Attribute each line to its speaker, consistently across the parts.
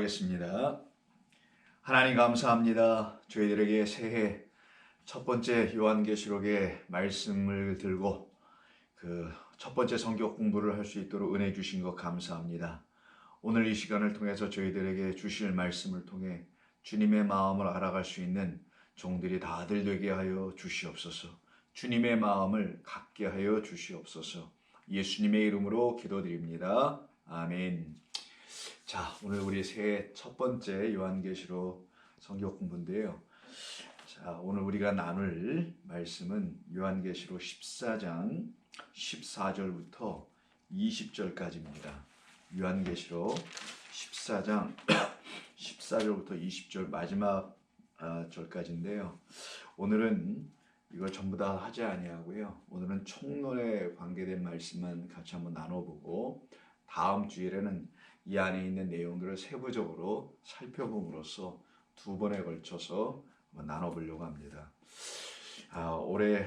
Speaker 1: 기도하겠습니다. 하나님 감사합니다. 저희들에게 새해 첫 번째 요한계시록의 말씀을 들고 그 첫 번째 성경 공부를 할 수 있도록 은혜 주신 것 감사합니다. 오늘 이 시간을 통해서 저희들에게 주실 말씀을 통해 주님의 마음을 알아갈 수 있는 종들이 다들 되게 하여 주시옵소서. 주님의 마음을 갖게 하여 주시옵소서. 예수님의 이름으로 기도드립니다. 아멘. 자, 오늘 우리 새해 첫 번째 요한계시록 성경 공부인데요. 자, 오늘 우리가 나눌 말씀은 요한계시록 14장 14절부터 20절까지입니다. 요한계시록 14장 14절부터 20절 마지막 절까지인데요. 오늘은 이걸 전부 다 하지 아니하고요. 오늘은 총론에 관계된 말씀만 같이 한번 나눠보고 다음 주일에는 이 안에 있는 내용들을 세부적으로 살펴봄으로써 두 번에 걸쳐서 한번 나눠보려고 합니다. 올해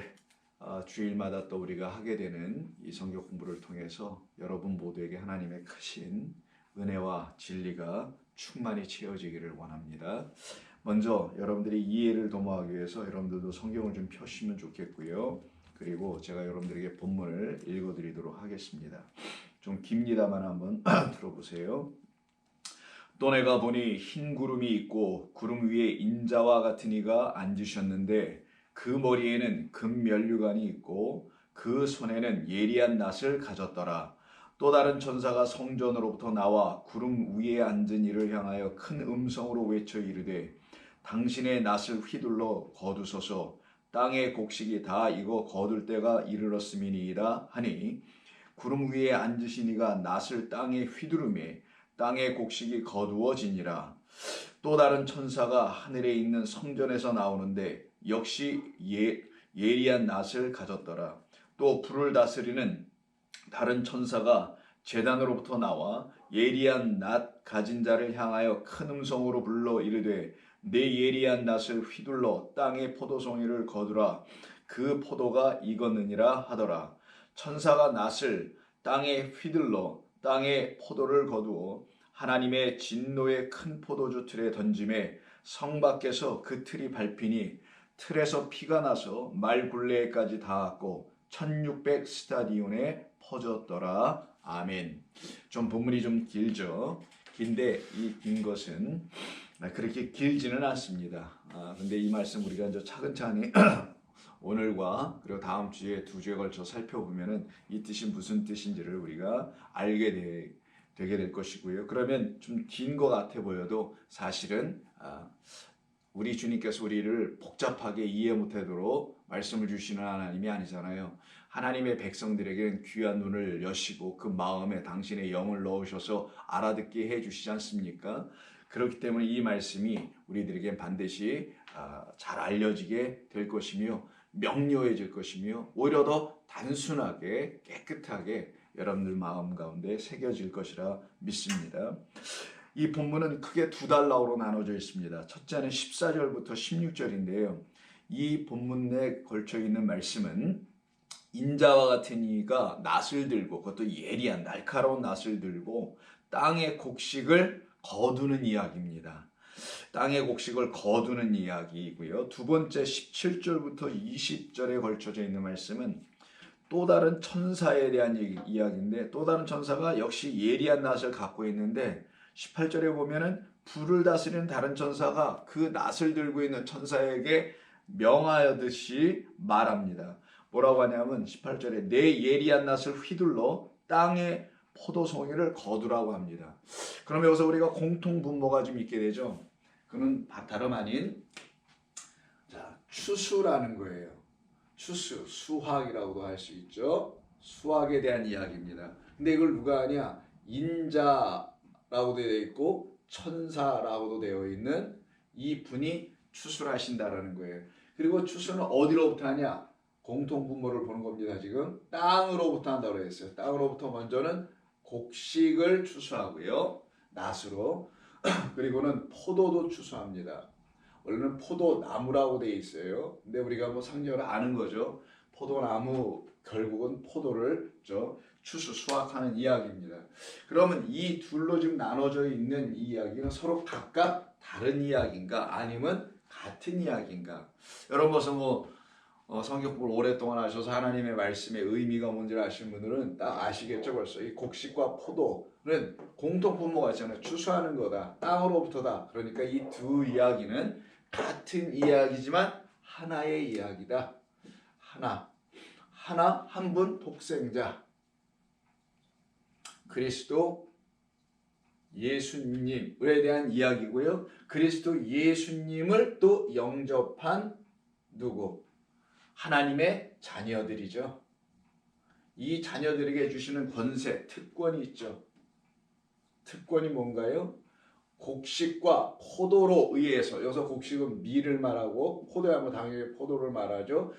Speaker 1: 주일마다 또 우리가 하게 되는 이 성경 공부를 통해서 여러분 모두에게 하나님의 크신 은혜와 진리가 충만히 채워지기를 원합니다. 먼저 여러분들이 이해를 도모하기 위해서 여러분들도 성경을 좀 펴시면 좋겠고요. 그리고 제가 여러분들에게 본문을 읽어드리도록 하겠습니다. 좀 깁니다만 한번 들어보세요. 또 내가 보니 흰 구름이 있고 구름 위에 인자와 같은 이가 앉으셨는데 그 머리에는 금면류관이 있고 그 손에는 예리한 낫을 가졌더라. 또 다른 천사가 성전으로부터 나와 구름 위에 앉은 이를 향하여 큰 음성으로 외쳐 이르되 당신의 낫을 휘둘러 거두소서. 땅의 곡식이 다 익어 거둘 때가 이르렀음이니이다 하니 구름 위에 앉으신 이가 낫을 땅에 휘두르매 땅의 곡식이 거두어지니라. 또 다른 천사가 하늘에 있는 성전에서 나오는데 역시 예리한 낫을 가졌더라. 또 불을 다스리는 다른 천사가 제단으로부터 나와 예리한 낫 가진 자를 향하여 큰 음성으로 불러 이르되 내 예리한 낫을 휘둘러 땅의 포도송이를 거두라. 그 포도가 익었느니라 하더라. 천사가 낫을 땅에 휘둘러 땅의 포도를 거두어 하나님의 진노의 큰 포도주 틀에 던짐에 성 밖에서 그 틀이 밟히니 틀에서 피가 나서 말 굴레까지 닿았고 1600 스타디온에 퍼졌더라. 아멘. 좀 본문이 좀 길죠. 긴데 이 긴 것은 그렇게 길지는 않습니다. 근데 이 말씀 우리가 이제 차근차근히 오늘과 그리고 다음 주에 두 주에 걸쳐 살펴보면은 이 뜻이 무슨 뜻인지를 우리가 알게 되게 될 것이고요. 그러면 좀 긴 것 같아 보여도 사실은 우리 주님께서 우리를 복잡하게 이해 못하도록 말씀을 주시는 하나님이 아니잖아요. 하나님의 백성들에게는 귀한 눈을 여시고 그 마음에 당신의 영을 넣으셔서 알아듣게 해주시지 않습니까? 그렇기 때문에 이 말씀이 우리들에게 반드시 잘 알려지게 될 것이며 명료해질 것이며 오히려 더 단순하게 깨끗하게 여러분들 마음 가운데 새겨질 것이라 믿습니다. 이 본문은 크게 두 단락으로 나눠져 있습니다. 첫째는 14절부터 16절인데요. 이 본문 내에 걸쳐 있는 말씀은 인자와 같은 이가 낫을 들고 그것도 예리한 날카로운 낫을 들고 땅의 곡식을 거두는 이야기입니다. 땅의 곡식을 거두는 이야기이고요. 두 번째 17절부터 20절에 걸쳐져 있는 말씀은 또 다른 천사에 대한 이야기인데 또 다른 천사가 역시 예리한 낫을 갖고 있는데 18절에 보면은 불을 다스리는 다른 천사가 그 낫을 들고 있는 천사에게 명하여듯이 말합니다. 뭐라고 하냐면 18절에 내 예리한 낫을 휘둘러 땅의 포도송이를 거두라고 합니다. 그럼 여기서 우리가 공통 분모가 좀 있게 되죠. 그는 다름 아닌 추수라는 거예요. 추수, 수확이라고도 할 수 있죠. 수확에 대한 이야기입니다. 근데 이걸 누가 하냐? 인자라고도 되어 있고 천사라고도 되어 있는 이 분이 추수를 하신다라는 거예요. 그리고 추수는 어디로부터 하냐? 공통 분모를 보는 겁니다. 지금 땅으로부터 한다고 했어요. 땅으로부터 먼저는 곡식을 추수하고요. 낫으로. 그리고는 포도도 추수합니다. 원래는 포도나무라고 되어 있어요. 근데 우리가 뭐 상징을 아는 거죠. 포도나무 결국은 포도를 추수 수확하는 이야기입니다. 그러면 이 둘로 지금 나눠져 있는 이 이야기는 서로 각각 다른 이야기인가 아니면 같은 이야기인가? 여러분 벌써 성경 공부를 오랫동안 하셔서 하나님의 말씀의 의미가 뭔지를 아시는 분들은 딱 아시겠죠. 벌써 이 곡식과 포도는 공통분모가 있잖아요. 추수하는 거다, 땅으로부터다. 그러니까 이 두 이야기는 같은 이야기지만 하나의 이야기다. 한 분 독생자 그리스도 예수님에 대한 이야기고요. 그리스도 예수님을 또 영접한 누구? 하나님의 자녀들이죠. 이 자녀들에게 주시는 권세, 특권이 있죠. 특권이 뭔가요? 곡식과 포도로 의해서, 여기서 곡식은 밀을 말하고 포도야뭐 당연히 포도를 말하죠.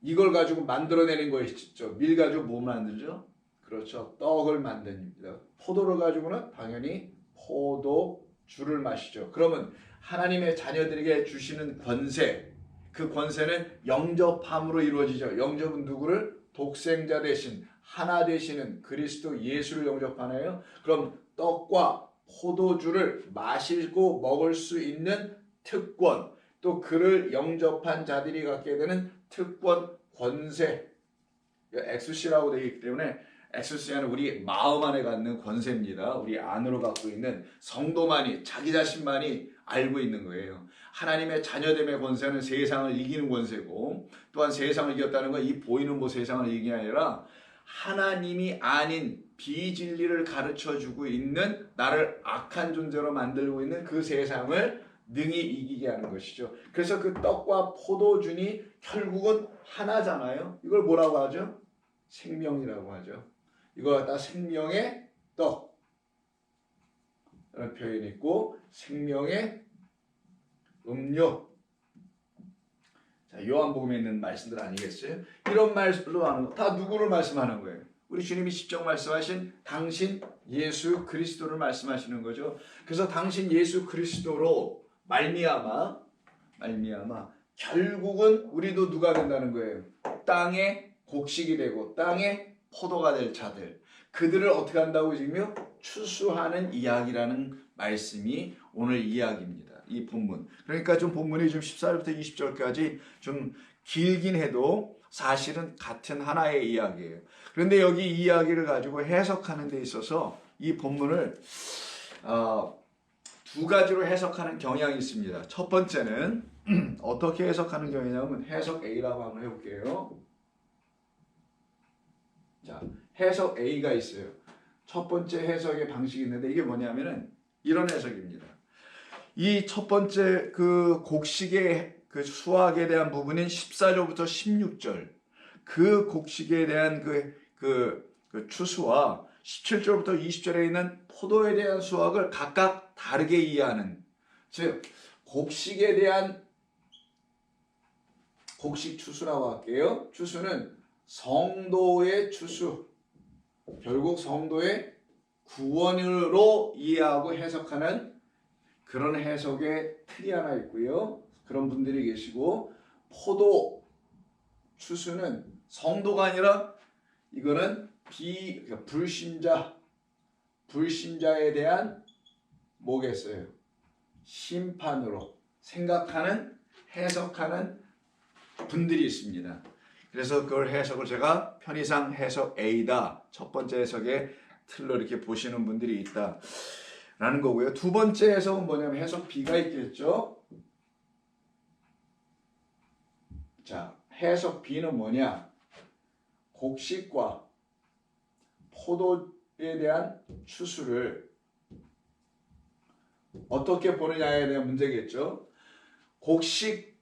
Speaker 1: 이걸 가지고 만들어내는 것이죠. 밀 가지고 뭐 만들죠? 그렇죠. 떡을 만듭니다. 포도를 가지고는 당연히 포도주를 마시죠. 그러면 하나님의 자녀들에게 주시는 권세, 그 권세는 영접함으로 이루어지죠. 영접은 누구를? 독생자 대신 하나 되시는 그리스도 예수를 영접하나요? 그럼 떡과 포도주를 마시고 먹을 수 있는 특권, 또 그를 영접한 자들이 갖게 되는 특권, 권세, 엑수시라고 되어 있기 때문에 엑수시는 우리 마음 안에 갖는 권세입니다. 우리 안으로 갖고 있는 성도만이, 자기 자신만이 알고 있는 거예요. 하나님의 자녀됨의 권세는 세상을 이기는 권세고, 또한 세상을 이겼다는 건 이 보이는 세상을 이기는 게 아니라 하나님이 아닌 비진리를 가르쳐주고 있는, 나를 악한 존재로 만들고 있는 그 세상을 능히 이기게 하는 것이죠. 그래서 그 떡과 포도주니 결국은 하나잖아요. 이걸 뭐라고 하죠? 생명이라고 하죠. 이걸 갖다 생명의 떡 라는 표현이 있고, 생명의 음료. 자, 요한복음에 있는 말씀들 아니겠어요? 이런 말씀으로 하는 거 다 누구를 말씀하는 거예요? 우리 주님이 직접 말씀하신 당신 예수 그리스도를 말씀하시는 거죠. 그래서 당신 예수 그리스도로 말미암아 결국은 우리도 누가 된다는 거예요? 땅의 곡식이 되고 땅의 포도가 될 자들, 그들을 어떻게 한다고 지금요? 추수하는 이야기라는 말씀이 오늘 이야기입니다. 이 본문. 그러니까 좀 본문이 좀 14절부터 20절까지 좀 길긴 해도 사실은 같은 하나의 이야기예요. 그런데 여기 이 이야기를 가지고 해석하는 데 있어서 이 본문을 두 가지로 해석하는 경향이 있습니다. 첫 번째는 어떻게 해석하는 경향이냐면 해석 A라고 한번 해볼게요. 자, 해석 A가 있어요. 첫 번째 해석의 방식이 있는데 이게 뭐냐면은 이런 해석입니다. 이 첫 번째 그 곡식의 그 수확에 대한 부분인 14절부터 16절, 그 곡식에 대한 그 추수와 17절부터 20절에 있는 포도에 대한 수확을 각각 다르게 이해하는, 즉 곡식에 대한 곡식 추수라고 할게요. 추수는 성도의 추수, 결국 성도의 구원으로 이해하고 해석하는 그런 해석의 틀이 하나 있고요. 그런 분들이 계시고, 포도 추수는 성도가 아니라 이거는 불신자에 대한 뭐겠어요? 심판으로 생각하는, 해석하는 분들이 있습니다. 그래서 그걸 해석을 제가 편의상 해석 A다, 첫 번째 해석의 틀로 이렇게 보시는 분들이 있다라는 거고요. 두 번째 해석은 뭐냐면 해석 B가 있겠죠. 자, 해석 B는 뭐냐? 곡식과 포도에 대한 추수를 어떻게 보느냐에 대한 문제겠죠. 곡식,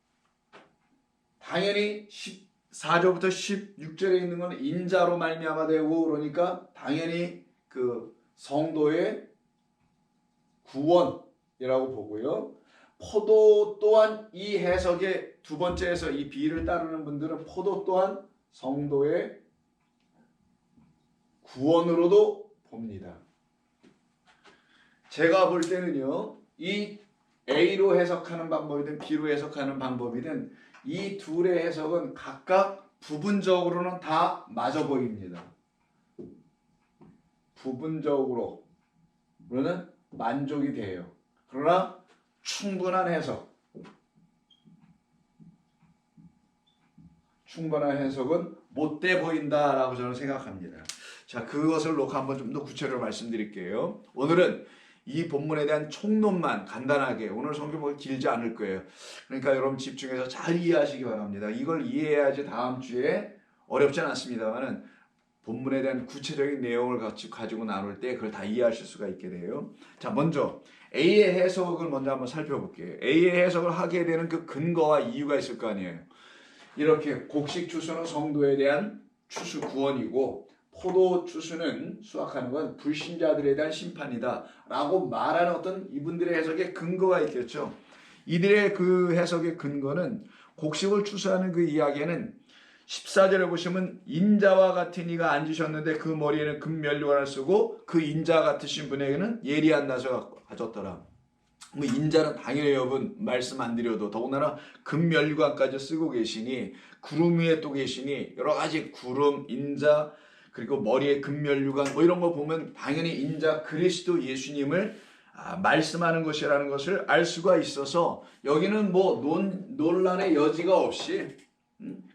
Speaker 1: 당연히 14절부터 16절에 있는 건 인자로 말미암아 되고, 그러니까 당연히 그 성도의 구원이라고 보고요. 포도 또한 이 해석의 두 번째 해석, 이 B를 따르는 분들은 포도 또한 성도의 구원으로도 봅니다. 제가 볼 때는요, 이 A로 해석하는 방법이든 B로 해석하는 방법이든 이 둘의 해석은 각각 부분적으로는 다 맞아 보입니다. 부분적으로는 만족이 돼요. 그러나 충분한 해석은 못돼 보인다라고 저는 생각합니다. 자, 그것을 놓고 한번 좀 더 구체적으로 말씀드릴게요. 오늘은 이 본문에 대한 총론만 간단하게, 오늘 성경 길지 않을 거예요. 그러니까 여러분 집중해서 잘 이해하시기 바랍니다. 이걸 이해해야지 다음 주에 어렵진 않습니다만은 본문에 대한 구체적인 내용을 가지고 나눌 때 그걸 다 이해하실 수가 있게 돼요. 자, 먼저 A의 해석을 먼저 한번 살펴볼게요. A의 해석을 하게 되는 그 근거와 이유가 있을 거 아니에요. 이렇게 곡식 추수는 성도에 대한 추수 구원이고 포도 추수는 수확하는 건 불신자들에 대한 심판이다 라고 말하는 어떤 이분들의 해석에 근거가 있겠죠. 이들의 그 해석의 근거는 곡식을 추수하는 그 이야기에는 14절에 보시면 인자와 같은 이가 앉으셨는데 그 머리에는 금면류관을 쓰고 그 인자 같으신 분에게는 예리한 낫을 가졌더라. 뭐 인자는 당연히 여러분 말씀 안 드려도 더군다나 금면류관까지 쓰고 계시니 구름 위에 또 계시니 여러 가지 구름, 인자 그리고 머리에 금면류관 뭐 이런 거 보면 당연히 인자 그리스도 예수님을 말씀하는 것이라는 것을 알 수가 있어서 여기는 뭐 논란의 여지가 없이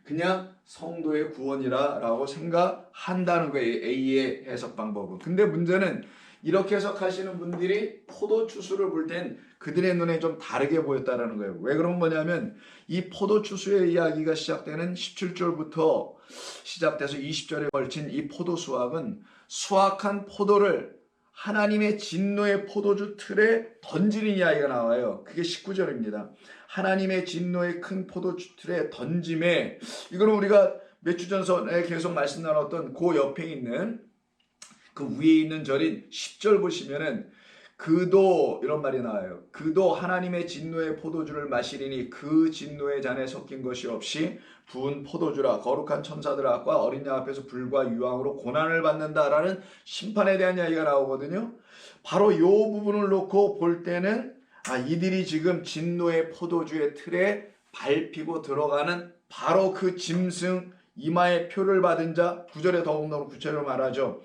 Speaker 1: 그냥 성도의 구원이라고 생각한다는 거예요. A의 해석 방법은. 근데 문제는 이렇게 해석하시는 분들이 포도 추수를 볼 땐 그들의 눈에 좀 다르게 보였다는 거예요. 왜 그런 거냐면 이 포도 추수의 이야기가 시작되는 17절부터 시작돼서 20절에 걸친 이 포도 수확은 수확한 포도를 하나님의 진노의 포도주 틀에 던지는 이야기가 나와요. 그게 19절입니다. 하나님의 진노의 큰 포도주 틀에 던짐에 이거는 우리가 몇 주 전에 계속 말씀 나눴던 그 옆에 있는 그 위에 있는 절인 10절 보시면은 그도 이런 말이 나와요. 그도 하나님의 진노의 포도주를 마시리니 그 진노의 잔에 섞인 것이 없이 부은 포도주라 거룩한 천사들 앞과 어린 양 앞에서 불과 유황으로 고난을 받는다라는 심판에 대한 이야기가 나오거든요. 바로 이 부분을 놓고 볼 때는 이들이 지금 진노의 포도주의 틀에 밟히고 들어가는 바로 그 짐승 이마에 표를 받은 자 9절에 더욱더 구체적으로 말하죠.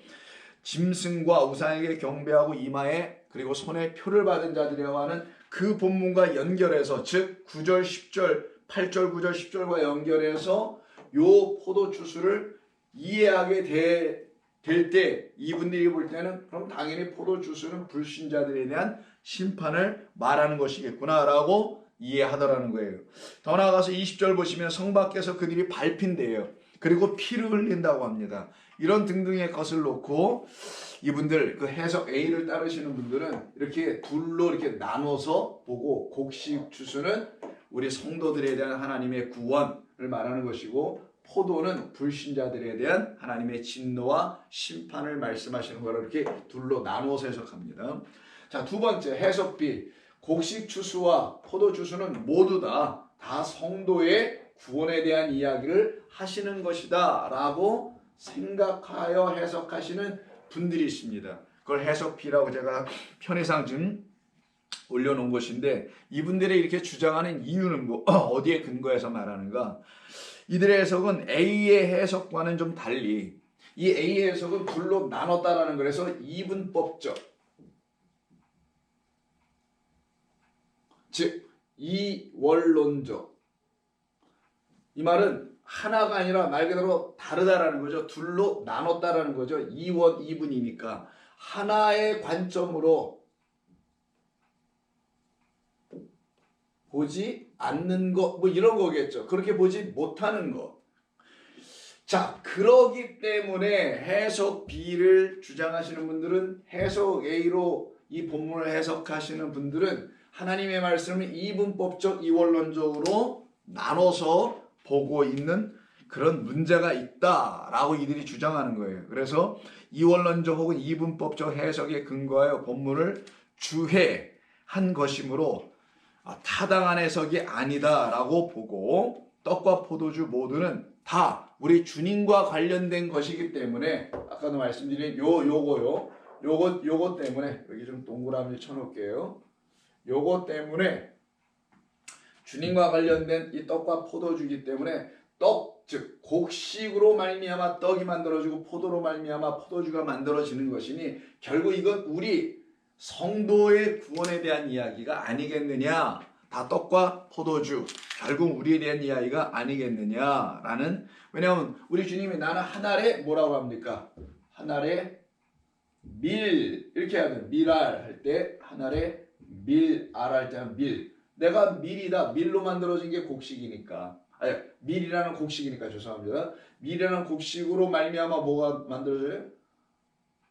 Speaker 1: 짐승과 우상에게 경배하고 이마에 그리고 손에 표를 받은 자들이라고 하는 그 본문과 연결해서 즉 9절 10절 8절 9절 10절과 연결해서 요 포도 추수를 이해하게 될 때 이분들이 볼 때는 그럼 당연히 포도 추수는 불신자들에 대한 심판을 말하는 것이겠구나라고 이해하더라는 거예요. 더 나아가서 20절 보시면 성 밖에서 그들이 밟힌대요. 그리고 피를 흘린다고 합니다. 이런 등등의 것을 놓고 이분들 그 해석 A를 따르시는 분들은 이렇게 둘로 이렇게 나눠서 보고 곡식 추수는 우리 성도들에 대한 하나님의 구원을 말하는 것이고 포도는 불신자들에 대한 하나님의 진노와 심판을 말씀하시는 거라 이렇게 둘로 나누어서 해석합니다. 자, 두 번째 해석 B. 곡식 추수와 포도 추수는 모두 다 성도의 구원에 대한 이야기를 하시는 것이다 라고 생각하여 해석하시는 분들이 있습니다. 그걸 해석 B라고 제가 편의상 좀 올려놓은 것인데 이분들이 이렇게 주장하는 이유는 어디에 근거해서 말하는가? 이들의 해석은 A의 해석과는 좀 달리 이 A의 해석은 둘로 나눴다라는 거라서 이분법적 즉 이원론적 이 말은 하나가 아니라 말 그대로 다르다라는 거죠. 둘로 나눴다라는 거죠. 이원 이분이니까 하나의 관점으로 보지 않는 것 뭐 이런 거겠죠. 그렇게 보지 못하는 것. 자, 그러기 때문에 해석 B를 주장하시는 분들은 해석 A로 이 본문을 해석하시는 분들은 하나님의 말씀을 이분법적 이원론적으로 나눠서 보고 있는 그런 문제가 있다라고 이들이 주장하는 거예요. 그래서 이원론적 혹은 이분법적 해석에 근거하여 본문을 주해한 것이므로 타당한 해석이 아니다라고 보고 떡과 포도주 모두는 다 우리 주님과 관련된 것이기 때문에 아까도 말씀드린 요거 때문에 여기 좀 동그라미 쳐놓을게요. 요거 때문에 주님과 관련된 이 떡과 포도주이기 때문에 떡
Speaker 2: 즉 곡식으로 말미암아 떡이 만들어지고 포도로 말미암아 포도주가 만들어지는 것이니 결국 이건 우리 성도의 구원에 대한 이야기가 아니겠느냐. 다 떡과 포도주, 결국 우리에 대한 이야기가 아니겠느냐라는. 왜냐하면 우리 주님이 나는 한 알에 뭐라고 합니까? 한 알에 밀, 이렇게 해야 돼요. 밀알 할 때 한 알에 밀알 할 때 밀. 내가 밀이다. 밀로 만들어진 게 곡식이니까. 아니, 밀이라는 곡식이니까 죄송합니다. 밀이라는 곡식으로 말미암아 뭐가 만들어져요?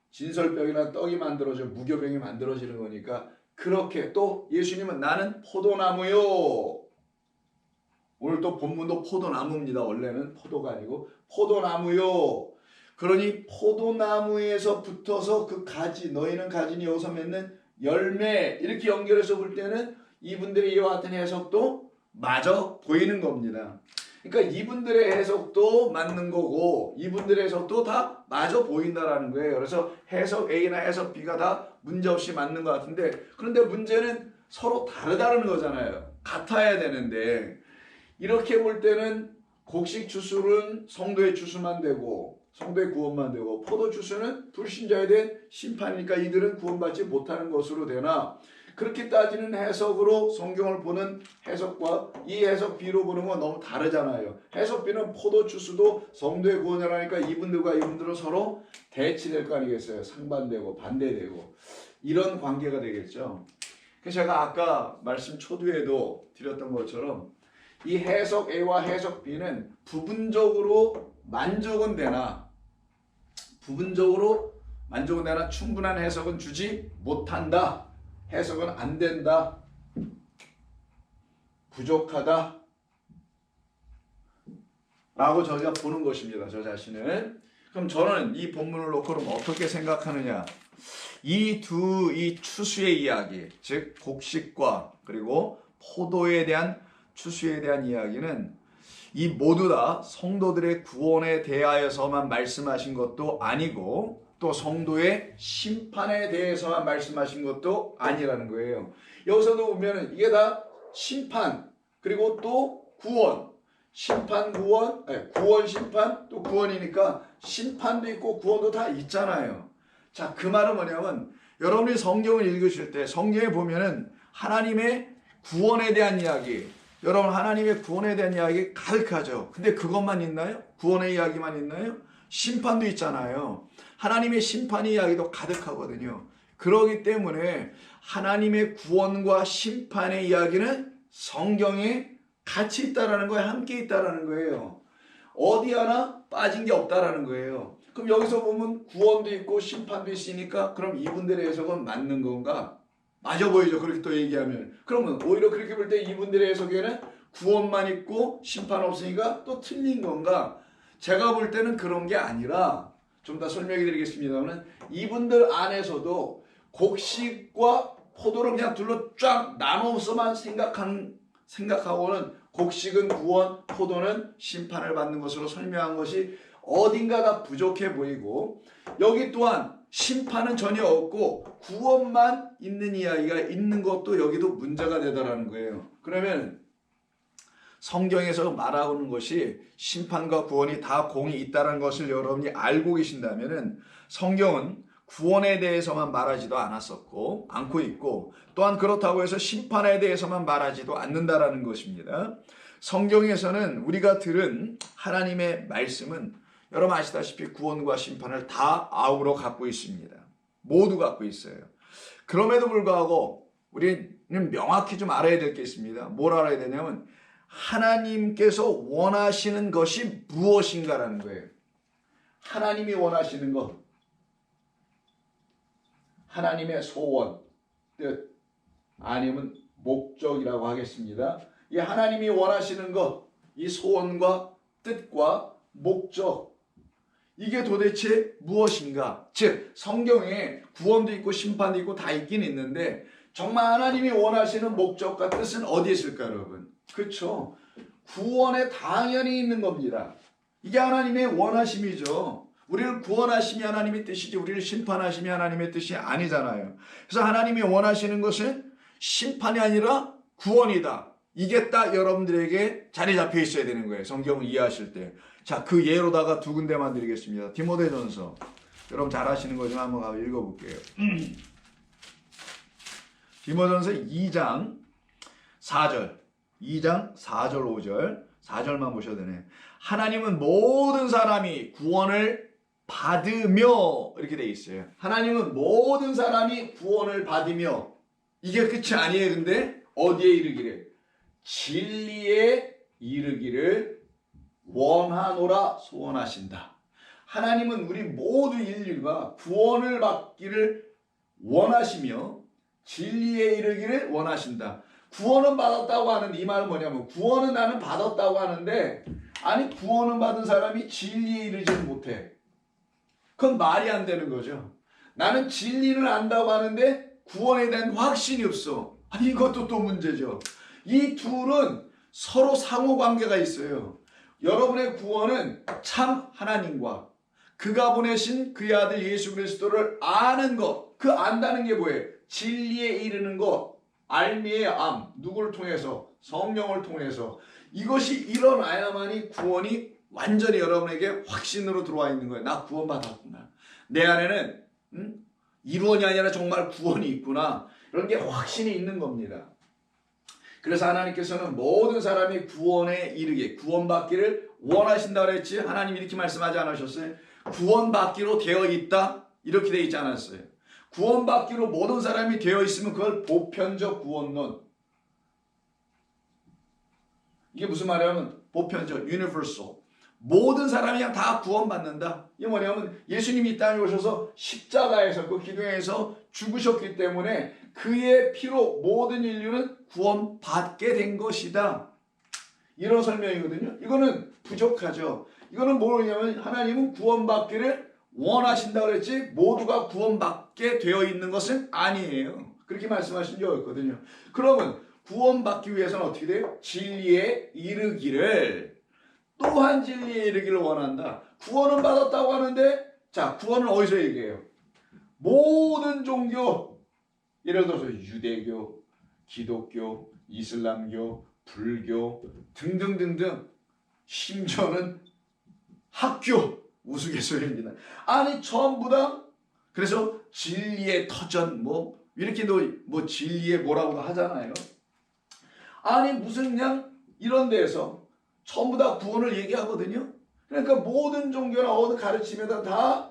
Speaker 2: 진설병이나 떡이 만들어져, 무교병이 만들어지는 거니까. 그렇게 또 예수님은 나는 포도나무요. 오늘 또 본문도 포도나무입니다. 원래는 포도가 아니고 포도나무요. 그러니 포도나무에서 붙어서 그 가지, 너희는 가지니 여기서 맺는 열매, 이렇게 연결해서 볼 때는 이분들의 이와 같은 해석도 마저 보이는 겁니다. 그러니까 이분들의 해석도 맞는 거고 이분들의 해석도 다 마저 보인다라는 거예요. 그래서 해석 A나 해석 B가 다 문제없이 맞는 것 같은데, 그런데 문제는 서로 다르다는 거잖아요. 같아야 되는데 이렇게 볼 때는 곡식 주술은 성도의 주수만 되고 성도의 구원만 되고 포도 주수는 불신자에 대한 심판이니까 이들은 구원받지 못하는 것으로 되나, 그렇게 따지는 해석으로 성경을 보는 해석과 이 해석 B로 보는 건 너무 다르잖아요. 해석 B는 포도 주수도 성도의 구원이라니까 이분들과 이분들은 서로 대치될 거 아니겠어요. 상반되고 반대되고 이런 관계가 되겠죠. 그래서 제가 아까 말씀 초두에도 드렸던 것처럼 이 해석 A와 해석 B는 부분적으로 만족은 되나 충분한 해석은 주지 못한다. 해석은 안 된다. 부족하다. 라고 저희가 보는 것입니다. 저 자신은. 그럼 저는 이 본문을 놓고 그럼 어떻게 생각하느냐. 이 추수의 이야기, 즉 곡식과 그리고 포도에 대한 추수에 대한 이야기는 이 모두 다 성도들의 구원에 대하여서만 말씀하신 것도 아니고 또 성도의 심판에 대해서만 말씀하신 것도 아니라는 거예요. 여기서도 보면 이게 다 심판 그리고 또 구원, 심판 구원, 구원 심판 또 구원이니까 심판도 있고 구원도 다 있잖아요. 자, 그 말은 뭐냐면 여러분이 성경을 읽으실 때 성경에 보면은 하나님의 구원에 대한 이야기, 여러분 하나님의 구원에 대한 이야기 가득하죠. 근데 그것만 있나요? 구원의 이야기만 있나요? 심판도 있잖아요. 하나님의 심판 이야기도 가득하거든요. 그러기 때문에 하나님의 구원과 심판의 이야기는 성경에 같이 있다라는 거예요. 함께 있다라는 거예요. 어디 하나 빠진 게 없다라는 거예요. 그럼 여기서 보면 구원도 있고 심판도 있으니까 그럼 이분들의 해석은 맞는 건가? 맞아 보이죠. 그렇게 또 얘기하면. 그러면 오히려 그렇게 볼 때 이분들의 해석에는 구원만 있고 심판 없으니까 또 틀린 건가? 제가 볼 때는 그런 게 아니라 좀 더 설명해 드리겠습니다만 이분들 안에서도 곡식과 포도를 그냥 둘로 쫙 나눠서만 생각하고는 곡식은 구원, 포도는 심판을 받는 것으로 설명한 것이 어딘가 다 부족해 보이고, 여기 또한 심판은 전혀 없고 구원만 있는 이야기가 있는 것도 여기도 문제가 되더라는 거예요. 그러면 성경에서 말하는 것이 심판과 구원이 다 공이 있다는 것을 여러분이 알고 계신다면 성경은 구원에 대해서만 말하지도 않고 있고 또한 그렇다고 해서 심판에 대해서만 말하지도 않는다라는 것입니다. 성경에서는 우리가 들은 하나님의 말씀은 여러분 아시다시피 구원과 심판을 다 아우러 갖고 있습니다. 모두 갖고 있어요. 그럼에도 불구하고 우리는 명확히 좀 알아야 될 게 있습니다. 뭘 알아야 되냐면 하나님께서 원하시는 것이 무엇인가라는 거예요. 하나님이 원하시는 것, 하나님의 소원, 뜻, 아니면 목적이라고 하겠습니다. 이 하나님이 원하시는 것, 이 소원과 뜻과 목적, 이게 도대체 무엇인가? 즉 성경에 구원도 있고 심판도 있고 다 있긴 있는데 정말 하나님이 원하시는 목적과 뜻은 어디에 있을까요, 여러분? 그렇죠. 구원에 당연히 있는 겁니다. 이게 하나님의 원하심이죠. 우리를 구원하심이 하나님의 뜻이지 우리를 심판하심이 하나님의 뜻이 아니잖아요. 그래서 하나님이 원하시는 것은 심판이 아니라 구원이다. 이게 딱 여러분들에게 자리 잡혀 있어야 되는 거예요. 성경을 이해하실 때. 자, 그 예로다가 두 군데만 드리겠습니다. 디모데전서. 여러분 잘 아시는 거지만 한번 읽어볼게요. 디모데전서 2장 4절. 2장 4절 5절. 4절만 보셔도 되네. 하나님은 모든 사람이 구원을 받으며 이렇게 돼 있어요. 하나님은 모든 사람이 구원을 받으며 이게 끝이 아니에요. 근데 어디에 이르기를? 진리에 이르기를 원하노라 소원하신다. 하나님은 우리 모두 인류가 구원을 받기를 원하시며 진리에 이르기를 원하신다. 구원은 받았다고 하는데 이 말은 뭐냐면 구원은 나는 받았다고 하는데 아니 구원은 받은 사람이 진리에 이르지는 못해. 그건 말이 안 되는 거죠. 나는 진리를 안다고 하는데 구원에 대한 확신이 없어. 아니 이것도 또 문제죠. 이 둘은 서로 상호관계가 있어요. 여러분의 구원은 참 하나님과 그가 보내신 그의 아들 예수 그리스도를 아는 것. 그 안다는 게 뭐예요? 진리에 이르는 것. 알미의 암. 누구를 통해서? 성령을 통해서. 이것이 일어나야만이 구원이 완전히 여러분에게 확신으로 들어와 있는 거예요. 나 구원받았구나. 내 안에는 이론이 아니라 정말 구원이 있구나. 이런 게 확신이 있는 겁니다. 그래서 하나님께서는 모든 사람이 구원에 이르게 구원받기를 원하신다 그랬지. 하나님 이렇게 말씀하지 않으셨어요? 구원받기로 되어 있다 이렇게 되어 있지 않았어요? 구원받기로 모든 사람이 되어 있으면 그걸 보편적 구원론. 이게 무슨 말이냐면 보편적, universal. 모든 사람이 그냥 다 구원받는다. 이게 뭐냐면 예수님이 이 땅에 오셔서 십자가에서 그 기둥에서 죽으셨기 때문에 그의 피로 모든 인류는 구원받게 된 것이다. 이런 설명이거든요. 이거는 부족하죠. 이거는 뭐냐면 하나님은 구원받기를 원하신다 그랬지 모두가 구원받게 되어 있는 것은 아니에요. 그렇게 말씀하신 적이 없거든요. 그러면 구원받기 위해서는 어떻게 돼요? 진리에 이르기를 또한 진리에 이르기를 원한다. 구원은 받았다고 하는데 자 구원은 어디서 얘기해요? 모든 종교 예를 들어서 유대교, 기독교, 이슬람교, 불교 등등등등 심지어는 학교 우스갯소리입니다. 아니 전부 다 그래서 진리의 터전 뭐 이렇게도 뭐 진리의 뭐라고도 하잖아요. 아니 무슨 그냥 이런 데에서 전부 다 구원을 얘기하거든요. 그러니까 모든 종교나 어느 가르침에다 다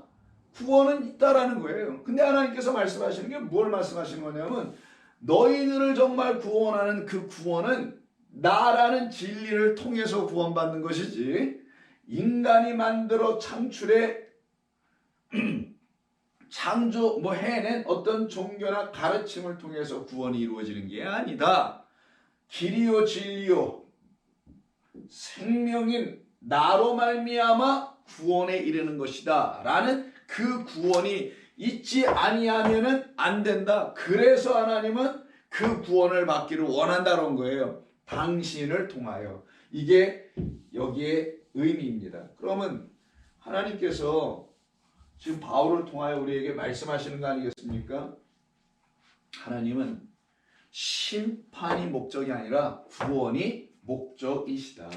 Speaker 2: 구원은 있다라는 거예요. 근데 하나님께서 말씀하시는 게 뭘 말씀하시는 거냐면 너희들을 정말 구원하는 그 구원은 나라는 진리를 통해서 구원받는 것이지 인간이 만들어 창출해 창조 해낸 어떤 종교나 가르침을 통해서 구원이 이루어지는 게 아니다. 길이요 진리요 생명인 나로 말미암아 구원에 이르는 것이다 라는 그 구원이 있지 아니하면은 안 된다. 그래서 하나님은 그 구원을 받기를 원한다는 거예요. 당신을 통하여. 이게 여기에 의미입니다. 그러면 하나님께서 지금 바울을 통하여 우리에게 말씀하시는 거 아니겠습니까? 하나님은 심판이 목적이 아니라 구원이 목적이시다.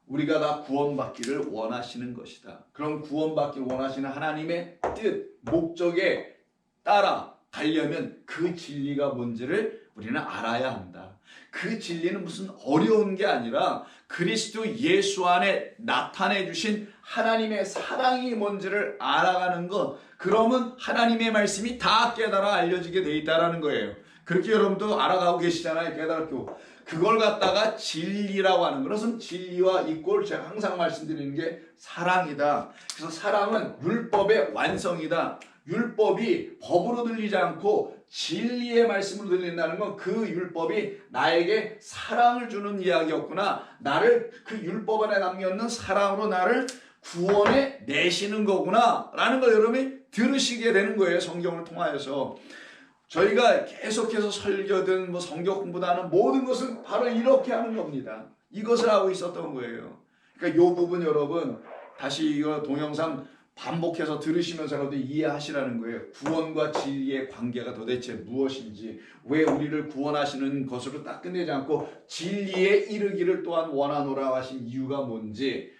Speaker 2: 우리가 다 구원받기를 원하시는 것이다. 그럼 구원받기를 원하시는 하나님의 뜻, 목적에 따라 가려면 그 진리가 뭔지를 우리는 알아야 한다. 그 진리는 무슨 어려운 게 아니라 그리스도 예수 안에 나타내 주신 하나님의 사랑이 뭔지를 알아가는 것. 그러면 하나님의 말씀이 다 깨달아 알려지게 돼 있다는 거예요. 그렇게 여러분도 알아가고 계시잖아요. 깨달고. 그걸 갖다가 진리라고 하는 것은 진리와 이꼴 제가 항상 말씀드리는 게 사랑이다. 그래서 사랑은 율법의 완성이다. 율법이 법으로 들리지 않고 진리의 말씀으로 들린다는 건 그 율법이 나에게 사랑을 주는 이야기였구나. 나를 그 율법 안에 남겨있는 사랑으로 나를 구원해 내시는 거구나 라는 걸 여러분이 들으시게 되는 거예요. 성경을 통하여서. 저희가 계속해서 설교든 뭐 성경 공부도 하는 모든 것은 바로 이렇게 하는 겁니다. 이것을 하고 있었던 거예요. 그러니까 이 부분 여러분 다시 이거 동영상 반복해서 들으시면서라도 이해하시라는 거예요. 구원과 진리의 관계가 도대체 무엇인지, 왜 우리를 구원하시는 것으로 딱 끝내지 않고 진리에 이르기를 또한 원하노라 하신 이유가 뭔지,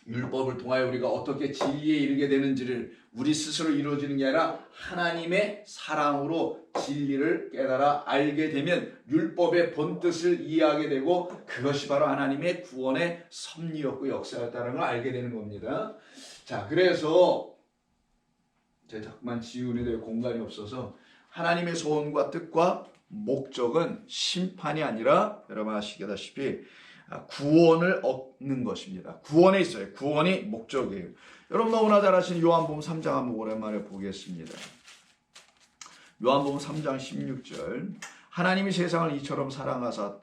Speaker 2: 율법을 통하여 우리가 어떻게 진리에 이르게 되는지를 우리 스스로 이루어지는 게 아니라 하나님의 사랑으로 진리를 깨달아 알게 되면 율법의 본뜻을 이해하게 되고, 그것이 바로 하나님의 구원의 섭리였고 역사였다는 걸 알게 되는 겁니다. 자, 그래서 제가 자꾸만 지운에 대해 공간이 없어서, 하나님의 소원과 뜻과 목적은 심판이 아니라 여러분 아시다시피 구원을 얻는 것입니다. 구원에 있어요. 구원이 목적이에요. 여러분 너무나 잘 아시는 요한복음 3장 한번 오랜만에 보겠습니다. 요한복음 3장 16절, 하나님이 세상을 이처럼 사랑하사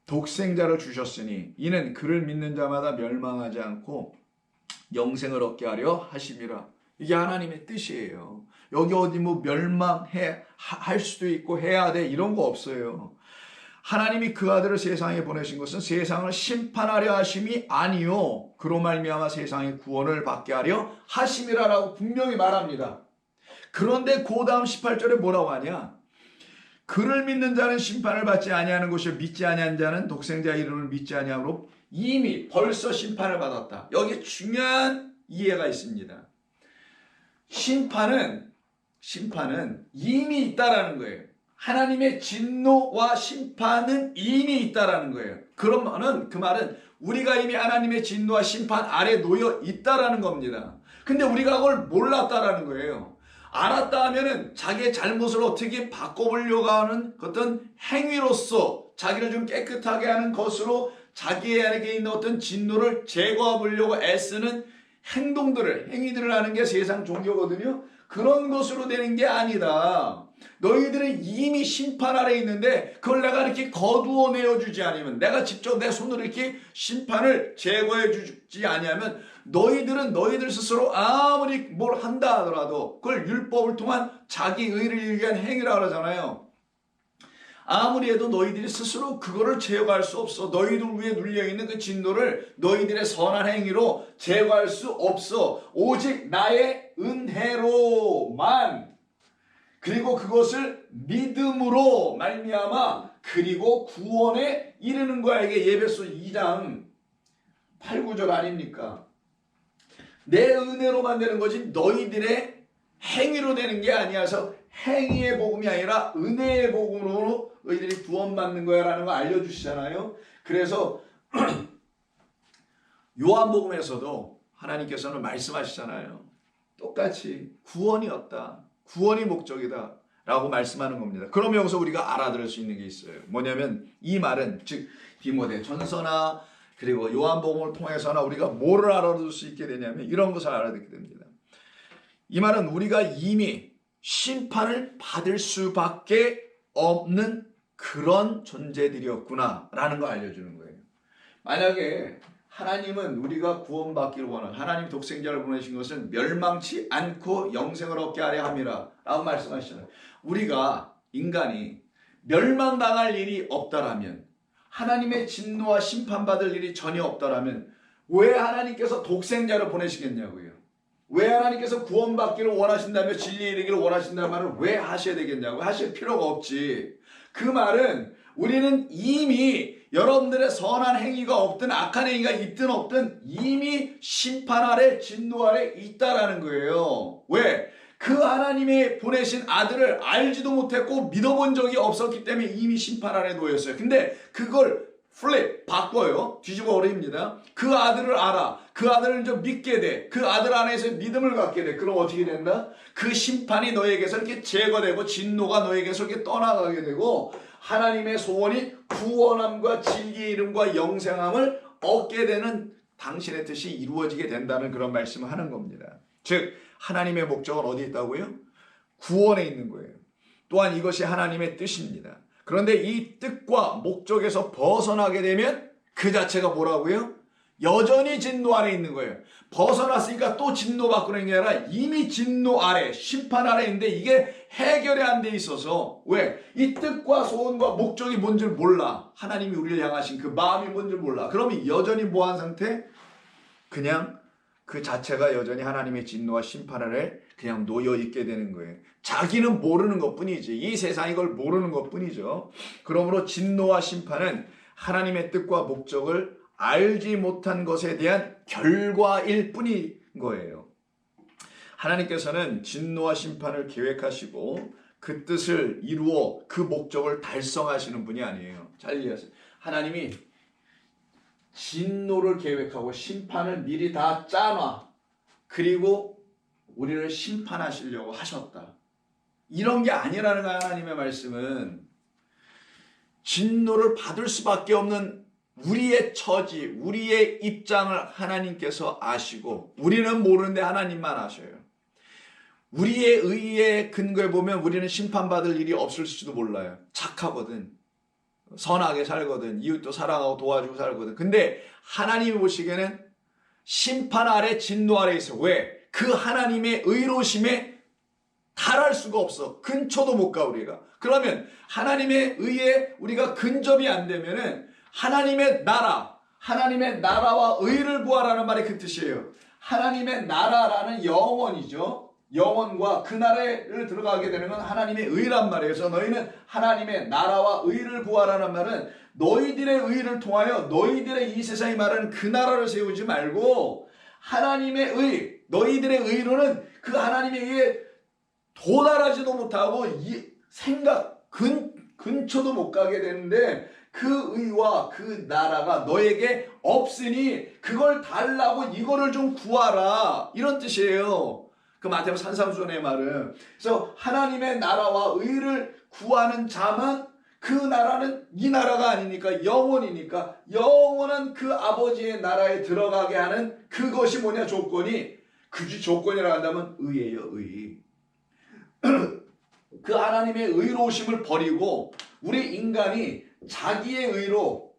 Speaker 2: 독생자를 주셨으니 이는 그를 믿는 자마다 멸망하지 않고 영생을 얻게 하려 하심이라. 이게 하나님의 뜻이에요. 여기 어디 뭐 멸망해 할 수도 있고 해야 돼 이런 거 없어요. 하나님이 그 아들을 세상에 보내신 것은 세상을 심판하려 하심이 아니요 그로 말미암아 세상의 구원을 받게 하려 하심이라라고 분명히 말합니다. 그런데 그 다음 18절에 뭐라고 하냐? 그를 믿는 자는 심판을 받지 아니하는 것이요 믿지 아니한 자는 독생자의 이름을 믿지 아니하므로 이미 벌써 심판을 받았다. 여기 중요한 이해가 있습니다. 심판은 이미 있다라는 거예요. 하나님의 진노와 심판은 이미 있다라는 거예요. 그러면은 그 말은 우리가 이미 하나님의 진노와 심판 아래 놓여 있다라는 겁니다. 근데 우리가 그걸 몰랐다라는 거예요. 알았다 하면은 자기의 잘못을 어떻게 바꿔보려고 하는 어떤 행위로서 자기를 좀 깨끗하게 하는 것으로 자기에게 있는 어떤 진노를 제거해 보려고 애쓰는 행위들을 하는 게 세상 종교거든요. 그런 것으로 되는 게 아니다. 너희들은 이미 심판 아래 있는데 그걸 내가 이렇게 거두어 내어주지 않으면, 내가 직접 내 손으로 이렇게 심판을 제거해 주지 않으면, 너희들은 너희들 스스로 아무리 뭘 한다 하더라도 그걸 율법을 통한 자기 의를 이루기 위한 행위라고 그러잖아요. 아무리 해도 너희들이 스스로 그거를 제거할 수 없어. 너희들 위에 눌려있는 그 진노를 너희들의 선한 행위로 제거할 수 없어. 오직 나의 은혜로만, 그리고 그것을 믿음으로 말미암아 그리고 구원에 이르는 거야. 이게 예배소 2장 8, 9절 아닙니까? 내 은혜로만 되는 거지 너희들의 행위로 되는 게 아니어서, 행위의 복음이 아니라 은혜의 복음으로 너희들이 구원받는 거야 라는 거 알려주시잖아요. 그래서 요한복음에서도 하나님께서는 말씀하시잖아요. 똑같이 구원이었다, 구원이 목적이다 라고 말씀하는 겁니다. 그러면 여기서 우리가 알아들을 수 있는 게 있어요. 뭐냐면 이 말은 즉 디모데 전서나 그리고 요한복음을 통해서나 우리가 뭐를 알아들을 수 있게 되냐면 이런 것을 알아듣게 됩니다. 이 말은 우리가 이미 심판을 받을 수밖에 없는 그런 존재들이었구나 라는 걸 알려주는 거예요. 만약에 하나님은 우리가 구원받기를 원하는, 하나님 독생자를 보내신 것은 멸망치 않고 영생을 얻게 하려 함이라 라고 말씀하시잖아요. 우리가 인간이 멸망당할 일이 없다라면, 하나님의 진노와 심판받을 일이 전혀 없다라면 왜 하나님께서 독생자를 보내시겠냐고요. 왜 하나님께서 구원받기를 원하신다며 진리에 이르기를 원하신다는 말을 왜 하셔야 되겠냐고. 하실 필요가 없지. 그 말은 우리는 이미 여러분들의 선한 행위가 없든 악한 행위가 있든 없든 이미 심판 아래 진노 아래 있다라는 거예요. 왜? 그 하나님의 보내신 아들을 알지도 못했고 믿어본 적이 없었기 때문에 이미 심판 아래 놓였어요. 근데 그걸 바꿔요. 뒤집어 버립니다. 그 아들을 알아. 그 아들을 좀 믿게 돼. 그 아들 안에서 믿음을 갖게 돼. 그럼 어떻게 된다? 그 심판이 너에게서 이렇게 제거되고 진노가 너에게서 이렇게 떠나가게 되고 하나님의 소원이 구원함과 진리의 이름과 영생함을 얻게 되는 당신의 뜻이 이루어지게 된다는 그런 말씀을 하는 겁니다. 즉 하나님의 목적은 어디에 있다고요? 구원에 있는 거예요. 또한 이것이 하나님의 뜻입니다. 그런데 이 뜻과 목적에서 벗어나게 되면 그 자체가 뭐라고요? 여전히 진노 아래 있는 거예요. 벗어났으니까 또 진노받고 있는 게 아니라 이미 진노 아래, 심판 아래 있는데 이게 해결이 안 돼 있어서, 왜? 이 뜻과 소원과 목적이 뭔지 몰라. 하나님이 우리를 향하신 그 마음이 뭔지 몰라. 그러면 여전히 뭐한 상태? 그냥
Speaker 1: 그 자체가 여전히 하나님의 진노와 심판 아래 그냥 놓여 있게 되는 거예요. 자기는 모르는 것뿐이지. 이 세상이 이걸 모르는 것뿐이죠. 그러므로 진노와 심판은 하나님의 뜻과 목적을 알지 못한 것에 대한 결과일 뿐인 거예요. 하나님께서는 진노와 심판을 계획하시고 그 뜻을 이루어 그 목적을 달성하시는 분이 아니에요. 잘 이해하세요. 하나님이 진노를 계획하고 심판을 미리 다 짜놔. 그리고 우리를 심판하시려고 하셨다. 이런 게 아니라는 거야. 하나님의 말씀은 진노를 받을 수밖에 없는 우리의 처지, 우리의 입장을 하나님께서 아시고 우리는 모르는데 하나님만 아셔요. 우리의 의에 근거해 보면 우리는 심판받을 일이 없을지도 몰라요. 착하거든, 선하게 살거든, 이웃도 사랑하고 도와주고 살거든. 근데 하나님이 보시기에는 심판 아래 진노 아래 있어. 왜? 그 하나님의 의로심에 달할 수가 없어. 근처도 못 가 우리가. 그러면 하나님의 의에 우리가 근접이 안 되면은 하나님의 나라와 의를 구하라는 말이 그 뜻이에요. 하나님의 나라라는 영원이죠. 영원과 그 나라를 들어가게 되는 건 하나님의 의란 말이에요. 그래서 너희는 하나님의 나라와 의를 구하라는 말은 너희들의 의를 통하여 너희들의 이 세상이 말하는 그 나라를 세우지 말고 하나님의 의, 너희들의 의로는 그 하나님의 의에 도달하지도 못하고 이 생각 근처도 못 가게 되는데 그 의와 그 나라가 너에게 없으니 그걸 달라고 이거를 좀 구하라, 이런 뜻이에요. 그 마태복음 산상수훈의 말은. 그래서 하나님의 나라와 의를 구하는 자만, 그 나라는 이 나라가 아니니까 영원이니까 영원한 그 아버지의 나라에 들어가게 하는 그것이 뭐냐, 조건이. 그 조건이라 한다면 의예요, 의. 그 하나님의 의로우심을 버리고 우리 인간이 자기의 의로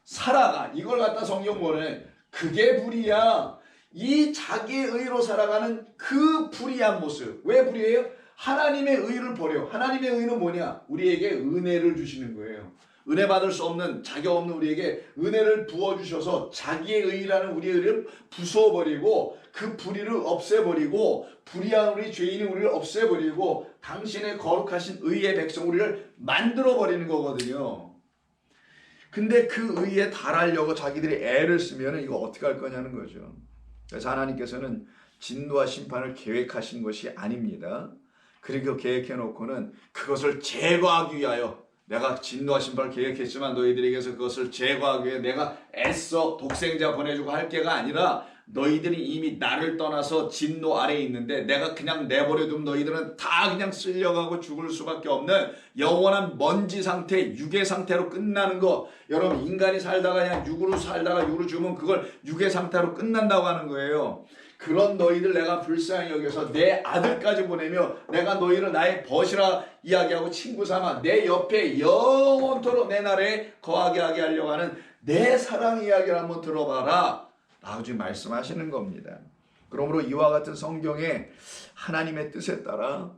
Speaker 1: 살아가. 이걸 갖다 성경 보내. 그게 불이야. 이 자기의 의로 살아가는 그 불의한 모습. 왜 불의해요? 하나님의 의를 버려. 하나님의 의는 뭐냐? 우리에게 은혜를 주시는 거예요. 은혜 받을 수 없는, 자격 없는 우리에게 은혜를 부어주셔서 자기의 의라는 우리의 의를 부숴버리고 그 불의를 없애버리고 불의한 우리 죄인이 우리를 없애버리고 당신의 거룩하신 의의 백성 우리를 만들어버리는 거거든요. 근데 그 의에 달하려고 자기들이 애를 쓰면 이거 어떻게 할 거냐는 거죠. 그래서 하나님께서는 진노와 심판을 계획하신 것이 아닙니다. 그리고 계획해 놓고는 그것을 제거하기 위하여, 내가 진노와 심판을 계획했지만 너희들에게서 그것을 제거하기 위해 내가 애써 독생자 보내주고 할 게가 아니라 너희들이 이미 나를 떠나서 진노 아래에 있는데 내가 그냥 내버려두면 너희들은 다 그냥 쓸려가고 죽을 수밖에 없는 영원한 먼지 상태, 육의 상태로 끝나는 거. 여러분, 인간이 살다가 그냥 육으로 살다가 육으로 죽으면 그걸 육의 상태로 끝난다고 하는 거예요. 그런 너희들 내가 불쌍히 여겨서 내 아들까지 보내며 내가 너희를 나의 벗이라 이야기하고 친구 삼아 내 옆에 영원토록 내 나라에 거하게 하게 하려고 하는 내 사랑 이야기를 한번 들어봐라 라고 지금 말씀하시는 겁니다. 그러므로 이와 같은 성경의 하나님의 뜻에 따라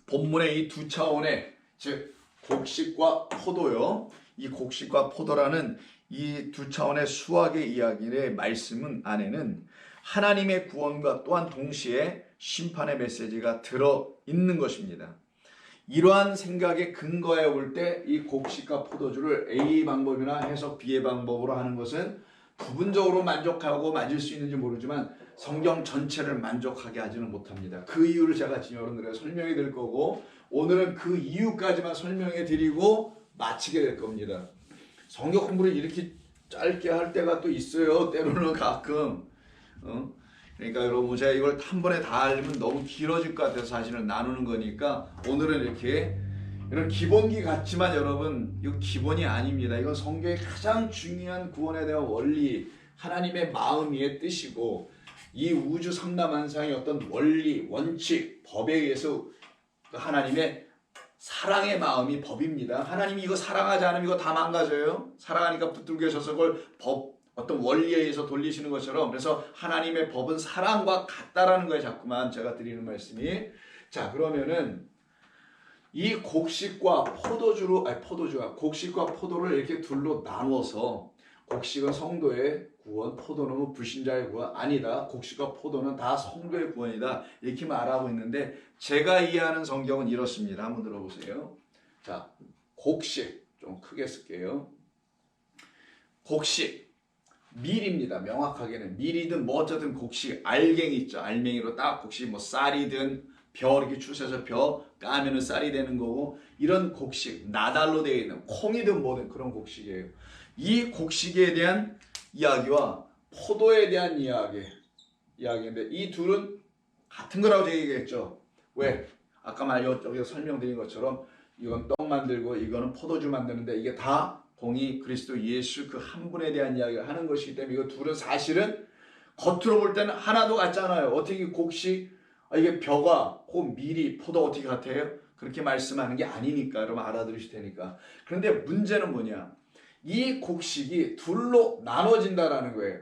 Speaker 1: 본문의 이 두 차원의, 즉 곡식과 포도요, 이 곡식과 포도라는 이 두 차원의 수학의 이야기의 말씀 안에는 하나님의 구원과 또한 동시에 심판의 메시지가 들어있는 것입니다. 이러한 생각의 근거에 올 때 이 곡식과 포도주를 A 방법이나 해석 B의 방법으로 하는 것은 부분적으로 만족하고 맞을 수 있는지 모르지만 성경 전체를 만족하게 하지는 못합니다. 그 이유를 제가 여러분들에게 설명해 드릴 거고, 오늘은 그 이유까지만 설명해 드리고 마치게 될 겁니다. 성경 공부를 이렇게 짧게 할 때가 또 있어요. 때로는 가끔. 그러니까 여러분, 제가 이걸 한 번에 다 알면 너무 길어질 것 같아서 사실은 나누는 거니까 오늘은 이렇게 이런 기본기 같지만 여러분, 이거 기본이 아닙니다. 이건 성경의 가장 중요한 구원에 대한 원리, 하나님의 마음의 뜻이고 이 우주 삼라만상의 어떤 원리, 원칙, 법에 의해서 하나님의 사랑의 마음이 법입니다. 하나님이 이거 사랑하지 않으면 이거 다 망가져요. 사랑하니까 붙들고 계셔서 그걸 어떤 원리에 의해서 돌리시는 것처럼. 그래서 하나님의 법은 사랑과 같다라는 거에 자꾸만 제가 드리는 말씀이. 자, 그러면은 이 곡식과 곡식과 포도를 이렇게 둘로 나눠서, 곡식은 성도의
Speaker 2: 구원, 포도는 뭐 불신자의 구원 아니다. 곡식과 포도는 다 성도의 구원이다. 이렇게 말하고 있는데 제가 이해하는 성경은 이렇습니다. 한번 들어보세요. 자, 곡식 좀 크게 쓸게요. 곡식 밀입니다. 명확하게는 밀이든 뭐 어쩌든 곡식, 알갱이 있죠. 알맹이로 딱 곡식 뭐 쌀이든 벼 이렇게 추세서 벼 까면은 쌀이 되는 거고 이런 곡식 나달로 되어 있는 콩이든 뭐든 그런 곡식이에요. 이 곡식에 대한 이야기와 포도에 대한 이야기인데 이 둘은 같은 거라고 제가 얘기했죠. 왜? 아까 여기서 설명드린 것처럼 이건 떡 만들고 이거는 포도주 만드는데 이게 다 공이 그리스도 예수 그 한 분에 대한 이야기를 하는 것이기 때문에 이거 둘은 사실은 겉으로 볼 때는 하나도 같잖아요. 어떻게 곡식 이게 벼가 혹은 밀이 포도 어떻게 같아요? 그렇게 말씀하는 게 아니니까 여러분 알아들으실 테니까. 그런데 문제는 뭐냐? 이 곡식이 둘로 나눠진다라는 거예요.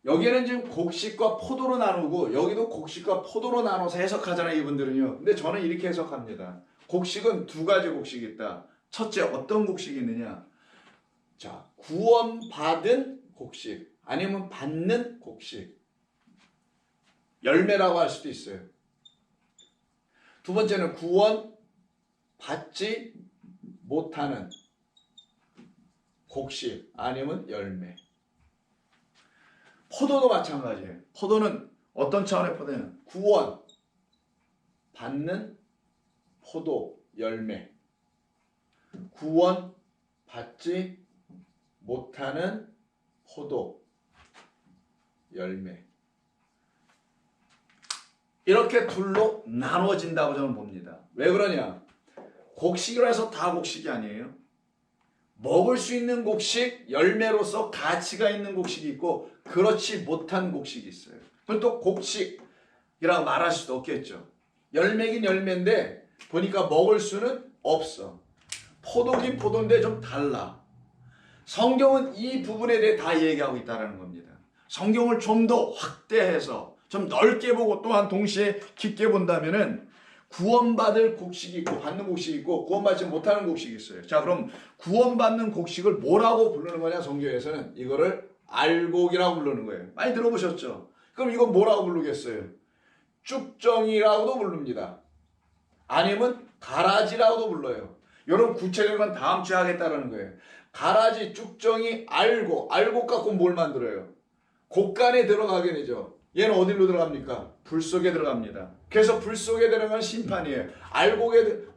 Speaker 2: 여기에는 지금 곡식과 포도로 나누고 여기도 곡식과 포도로 나눠서 해석하잖아요. 이분들은요. 근데 저는 이렇게 해석합니다. 곡식은 두 가지 곡식이 있다. 첫째 어떤 곡식이 있느냐? 자, 구원받은 곡식 아니면 받는 곡식. 열매라고 할 수도 있어요. 두 번째는 구원 받지 못하는 곡식 아니면 열매. 포도도 마찬가지예요. 포도는 어떤 차원의 포도냐? 구원 받는 포도 열매. 구원 받지 못하는 포도 열매. 이렇게 둘로 나눠진다고 저는 봅니다. 왜 그러냐? 곡식이라 해서 다 곡식이 아니에요. 먹을 수 있는 곡식, 열매로서 가치가 있는 곡식이 있고 그렇지 못한 곡식이 있어요. 그럼 또 곡식이라고 말할 수도 없겠죠. 열매긴 열매인데 보니까 먹을 수는 없어. 포도긴 포도인데 좀 달라. 성경은 이 부분에 대해 다 얘기하고 있다는 겁니다. 성경을 좀 더 확대해서 좀 넓게 보고 또한 동시에 깊게 본다면은 구원받을 곡식이 있고 받는 곡식이 있고 구원받지 못하는 곡식이 있어요. 자, 그럼 구원받는 곡식을 뭐라고 부르는 거냐? 성경에서는 이거를 알곡이라고 부르는 거예요. 많이 들어보셨죠? 그럼 이건 뭐라고 부르겠어요? 쭉정이라고도 부릅니다. 아니면 가라지라고도 불러요. 이런 구체적인 건 다음 주에 하겠다라는 거예요. 가라지, 쭉정이, 알곡 갖고 뭘 만들어요? 곡간에 들어가게 되죠. 얘는 어디로 들어갑니까? 불 속에 들어갑니다. 그래서 불 속에 들어가는 심판이에요.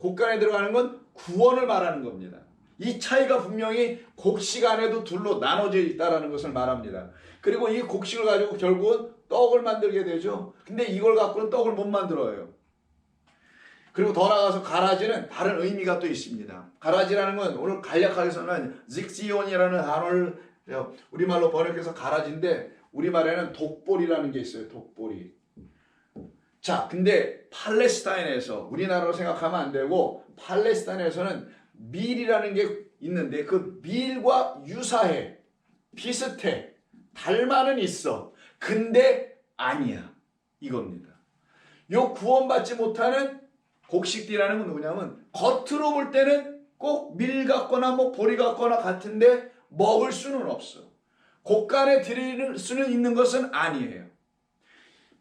Speaker 2: 곡간에 들어가는 건 구원을 말하는 겁니다. 이 차이가 분명히 곡식 안에도 둘로 나눠져 있다는 것을 말합니다. 그리고 이 곡식을 가지고 결국은 떡을 만들게 되죠. 근데 이걸 갖고는 떡을 못 만들어요. 그리고 더 나아가서 가라지는 다른 의미가 또 있습니다. 가라지라는 건 오늘 간략하게서는 직시온이라는 단어를 우리말로 번역해서 가라지인데 우리말에는 독보리라는 게 있어요. 독보리. 자, 근데 팔레스타인에서 우리나라로 생각하면 안 되고 팔레스타인에서는 밀이라는 게 있는데 그 밀과 유사해. 비슷해. 닮아는 있어. 근데 아니야. 이겁니다. 요 구원받지 못하는 곡식들이라는 건 누구냐면 겉으로 볼 때는 꼭 밀 같거나 뭐 보리 같거나 같은데 먹을 수는 없어. 곡간에 들일 수는 있는 것은 아니에요.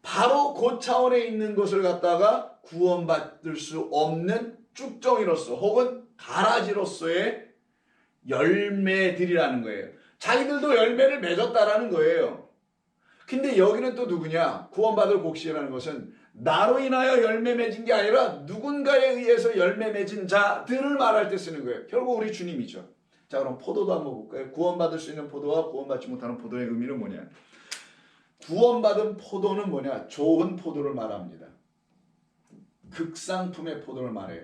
Speaker 2: 바로 그 차원에 있는 것을 갖다가 구원받을 수 없는 쭉정이로서 혹은 가라지로서의 열매들이라는 거예요. 자기들도 열매를 맺었다라는 거예요. 근데 여기는 또 누구냐? 구원받을 곡식이라는 것은 나로 인하여 열매 맺은 게 아니라 누군가에 의해서 열매 맺은 자들을 말할 때 쓰는 거예요. 결국 우리 주님이죠. 자, 그럼 포도도 한번 볼까요? 구원받을 수 있는 포도와 구원받지 못하는 포도의 의미는 뭐냐? 구원받은 포도는 뭐냐? 좋은 포도를 말합니다. 극상품의 포도를 말해요.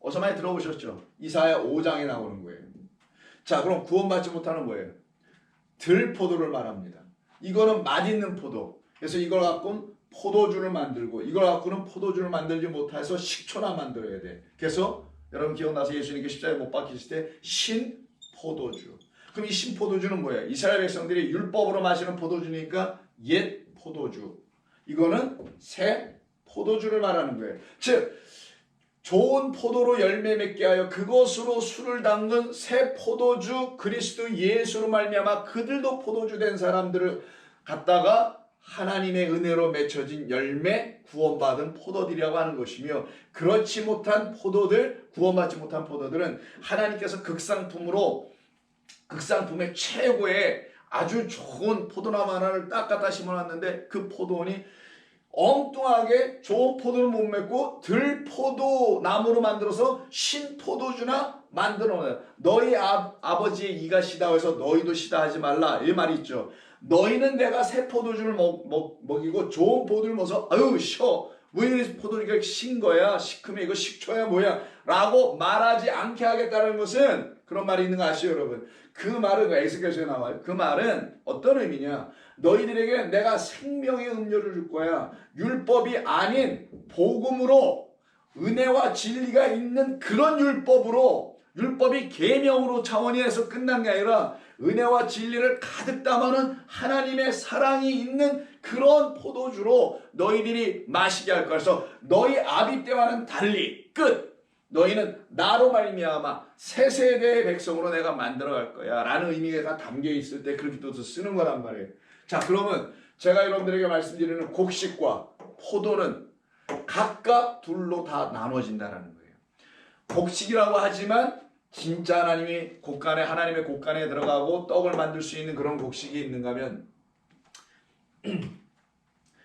Speaker 2: 어서 많이 들어보셨죠? 이사야 5장에 나오는 거예요. 자, 그럼 구원받지 못하는 뭐예요? 들포도를 말합니다. 이거는 맛있는 포도. 그래서 이걸 갖고는 포도주를 만들고 이걸 갖고는 포도주를 만들지 못해서 식초나 만들어야 돼. 그래서 여러분 기억나서 예수님께 십자가에 못 박히실 때 신포도주. 그럼 이 신포도주는 뭐예요? 이스라엘 백성들이 율법으로 마시는 포도주니까 옛 포도주. 이거는 새 포도주를 말하는 거예요. 즉 좋은 포도로 열매 맺게 하여 그것으로 술을 담근 새 포도주 그리스도 예수로 말미암아 그들도 포도주 된 사람들을 갖다가 하나님의 은혜로 맺혀진 열매 구원받은 포도들이라고 하는 것이며, 그렇지 못한 포도들, 구원받지 못한 포도들은 하나님께서 극상품의 최고의 아주 좋은 포도나무 하나를 딱 갖다 심어놨는데 그 포도원이 엉뚱하게 좋은 포도를 못 맺고 들포도나무로 만들어서 신포도주나 만들어놔요. 너희 아버지의 이가 시다 해서 너희도 시다 하지 말라, 이 말이 있죠. 너희는 내가 새 포도주를 먹이고 좋은 포도를 먹어서 아유 쉬어, 왜 포도주가 신 거야, 시큼해, 이거 식초야 뭐야 라고 말하지 않게 하겠다는 것은, 그런 말이 있는 거 아시죠 여러분? 그 말은 에스겔서에 나와요. 그 말은 어떤 의미냐, 너희들에게 내가 생명의 음료를 줄 거야. 율법이 아닌 복음으로, 은혜와 진리가 있는 그런 율법으로, 율법이 계명으로 차원에서 끝난 게 아니라 은혜와 진리를 가득 담아놓은 하나님의 사랑이 있는 그런 포도주로 너희들이 마시게 할 거야. 그래서 너희 아비 때와는 달리 끝, 너희는 나로 말미암아 새 세대의 백성으로 내가 만들어갈 거야 라는 의미가 담겨 있을 때 그렇게 또 쓰는 거란 말이에요. 자, 그러면 제가 여러분들에게 말씀드리는 곡식과 포도는 각각 둘로 다 나눠진다는 거예요. 곡식이라고 하지만 진짜 하나님의 곡간에 들어가고 떡을 만들 수 있는 그런 곡식이 있는가 하면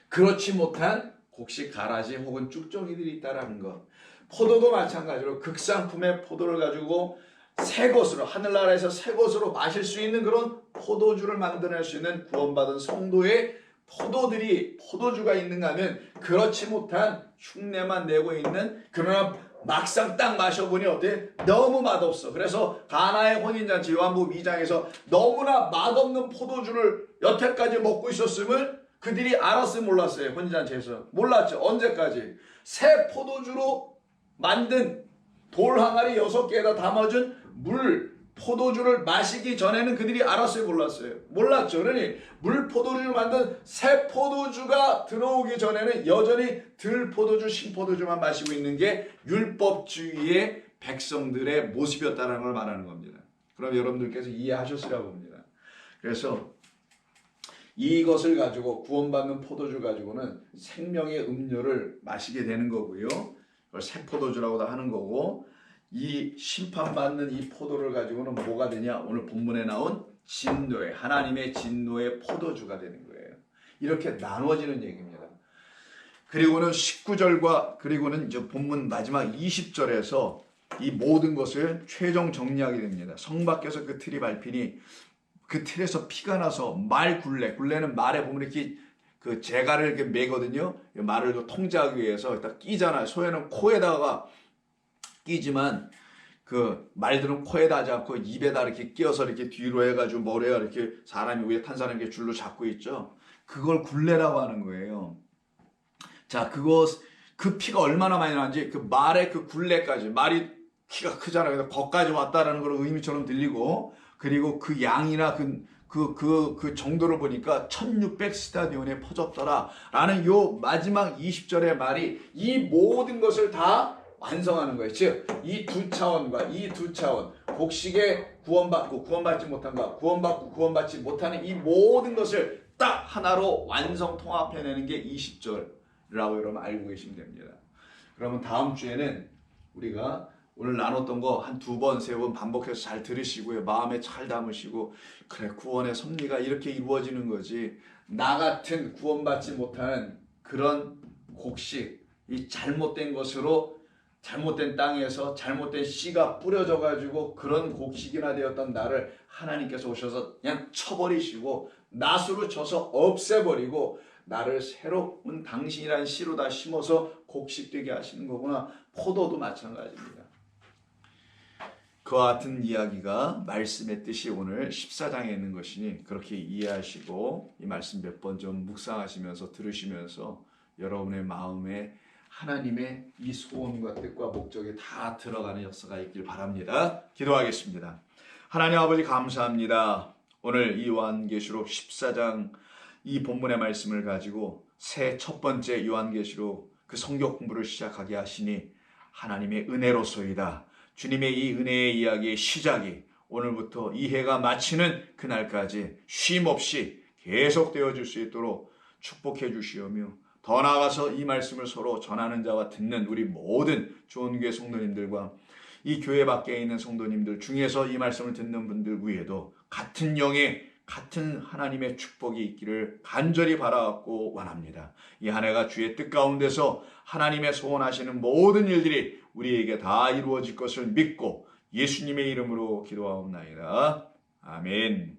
Speaker 2: 그렇지 못한 곡식 가라지 혹은 쭉정이들이 있다라는 것. 포도도 마찬가지로 극상품의 포도를 가지고 새 것으로, 하늘나라에서 새 것으로 마실 수 있는 그런 포도주를 만들어낼 수 있는 구원받은 성도의 포도주가 있는가 하면 그렇지 못한 흉내만 내고 있는, 그러나 막상 딱 마셔보니 어때? 너무 맛없어. 그래서 가나의 혼인잔치 요한복음 2장에서 너무나 맛없는 포도주를 여태까지 먹고 있었음을 그들이 알았어요, 몰랐어요? 혼인잔치에서 몰랐죠. 언제까지? 새 포도주로 만든 돌 항아리 6개에다 담아준 포도주를 마시기 전에는 그들이 알았어요, 몰랐어요? 몰랐죠. 그러니 포도주를 만든 새 포도주가 들어오기 전에는 여전히 들포도주, 신포도주만 마시고 있는 게 율법주의의 백성들의 모습이었다는 걸 말하는 겁니다. 그럼 여러분들께서 이해하셨으라고 봅니다. 그래서 이것을 가지고, 구원받는 포도주 가지고는 생명의 음료를 마시게 되는 거고요. 그걸 새 포도주라고도 하는 거고, 이 심판받는 이 포도를 가지고는 뭐가 되냐? 오늘 본문에 나온 진노의, 하나님의 진노의 포도주가 되는 거예요. 이렇게 나누어지는 얘기입니다. 그리고는 19절과 그리고는 이제 본문 마지막 20절에서 이 모든 것을 최종 정리하게 됩니다. 성 밖에서 그 틀이 밟히니 그 틀에서 피가 나서 굴레는 말에 보면 이렇게 그 재갈을 이렇게 매거든요. 말을 통제하기 위해서 딱 끼잖아요. 소에는 코에다가 끼지만 그 말들은 코에다 하지 않고 입에다 이렇게 끼어서 이렇게 뒤로 해가지고 머리에 이렇게 사람이 위에 탄 사람이 이렇게 줄로 잡고 있죠. 그걸 굴레라고 하는 거예요. 자, 그 피가 얼마나 많이 나는지 그 말의 그 굴레까지, 말이 키가 크잖아요. 그래서 거기까지 왔다라는 걸 의미처럼 들리고, 그리고 그 양이나 그 정도를 보니까 1600 스타디온에 퍼졌더라 라는 요 마지막 20절의 말이 이 모든 것을 다 완성하는 거예요. 즉, 이 두 차원과 이 두 차원, 곡식에 구원받고 구원받지 못한가, 구원받고 구원받지 못하는 이 모든 것을 딱 하나로 완성 통합해내는 게 20절이라고 여러분 알고 계시면 됩니다. 그러면 다음 주에는 우리가 오늘 나눴던 거 한 2번, 3번 반복해서 잘 들으시고요. 마음에 잘 담으시고, 그래, 구원의 섭리가 이렇게 이루어지는 거지. 나 같은 구원받지 못하는 그런 곡식, 이 잘못된 것으로, 잘못된 땅에서 잘못된 씨가 뿌려져 가지고 그런 곡식이나 되었던 나를 하나님께서 오셔서 그냥 쳐버리시고 낫으로 쳐서 없애버리고 나를 새로운 당신이라는 씨로 다 심어서 곡식 되게 하시는 거구나. 포도도 마찬가지입니다. 그와 같은 이야기가 말씀의 뜻이 오늘 14장에 있는 것이니 그렇게 이해하시고 이 말씀 몇 번 좀 묵상하시면서 들으시면서 여러분의 마음에 하나님의 이 소원과 뜻과 목적이 다 들어가는 역사가 있길 바랍니다. 기도하겠습니다. 하나님 아버지 감사합니다. 오늘 이 요한계시록 14장 이 본문의 말씀을 가지고 새 첫 번째 요한계시록 그 성경 공부를 시작하게 하시니
Speaker 1: 하나님의 은혜로소이다. 주님의 이 은혜의 이야기의 시작이 오늘부터 이 해가 마치는 그날까지 쉼 없이 계속되어 줄 수 있도록 축복해 주시오며 더 나아가서 이 말씀을 서로 전하는 자와 듣는 우리 모든 좋은 교회 성도님들과 이 교회 밖에 있는 성도님들 중에서 이 말씀을 듣는 분들 위에도 같은 영의 같은 하나님의 축복이 있기를 간절히 바라고 원합니다. 이 한 해가 주의 뜻 가운데서 하나님의 소원하시는 모든 일들이 우리에게 다 이루어질 것을 믿고 예수님의 이름으로 기도하옵나이다. 아멘.